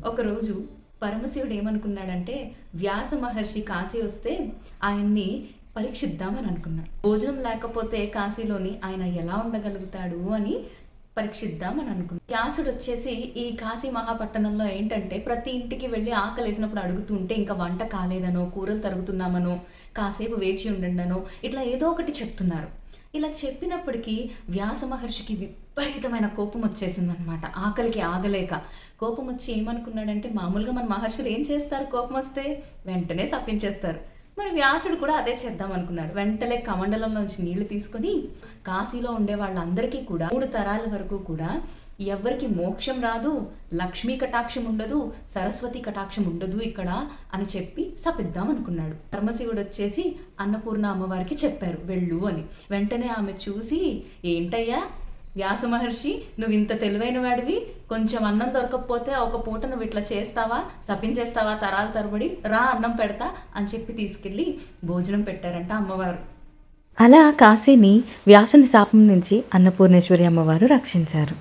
ఒకరోజు పరమశివుడు ఏమనుకున్నాడంటే, వ్యాస మహర్షి కాశీ వస్తే ఆయన్ని పరీక్షిద్దామని అనుకున్నాడు. భోజనం లేకపోతే కాశీలోని ఆయన ఎలా ఉండగలుగుతాడు అని పరీక్షిద్దామని అనుకున్నాడు. వ్యాసుడు వచ్చేసి ఈ కాశీ మహాపట్టణంలో ఏంటంటే ప్రతి ఇంటికి వెళ్ళి ఆకలేసినప్పుడు అడుగుతుంటే ఇంకా వంట కాలేదనో, కూరలు తరుగుతున్నామనో, కాసేపు వేచి ఉండండనో ఇట్లా ఏదో ఒకటి చెప్తున్నారు. ఇలా చెప్పినప్పటికీ వ్యాస మహర్షికి విపరీతమైన కోపం వచ్చేసిందనమాట. ఆకలికి ఆగలేక కోపం వచ్చి ఏమనుకున్నాడంటే, మామూలుగా మన మహర్షులు ఏం చేస్తారు, కోపం వస్తే వెంటనే శపించేస్తారు. మరి వ్యాసుడు కూడా అదే చేద్దాం అనుకున్నాడు. వెంటనే కమండలంలోంచి నీళ్లు తీసుకొని కాశీలో ఉండే వాళ్ళందరికీ కూడా 3 తరాల వరకు కూడా ఎవరికి మోక్షం రాదు, లక్ష్మీ కటాక్షం ఉండదు, సరస్వతి కటాక్షం ఉండదు ఇక్కడ అని చెప్పి శపిద్దాం అనుకున్నాడు. పరమశివుడు వచ్చేసి అన్నపూర్ణ అమ్మవారికి చెప్పారు వెళ్ళు అని. వెంటనే ఆమె చూసి, ఏంటయ్యా వ్యాస మహర్షి, నువ్వు ఇంత తెలివైన వాడివి, కొంచెం అన్నం దొరకకపోతే ఒక పూట నువ్వు ఇట్లా చేస్తావా, శపించేస్తావా తరాల తరబడి, రా అన్నం పెడతా అని చెప్పి తీసుకెళ్ళి భోజనం పెట్టారంట అమ్మవారు. అలా కాశీని వ్యాసుని శాపం నుంచి అన్నపూర్ణేశ్వరి అమ్మవారు రక్షించారు.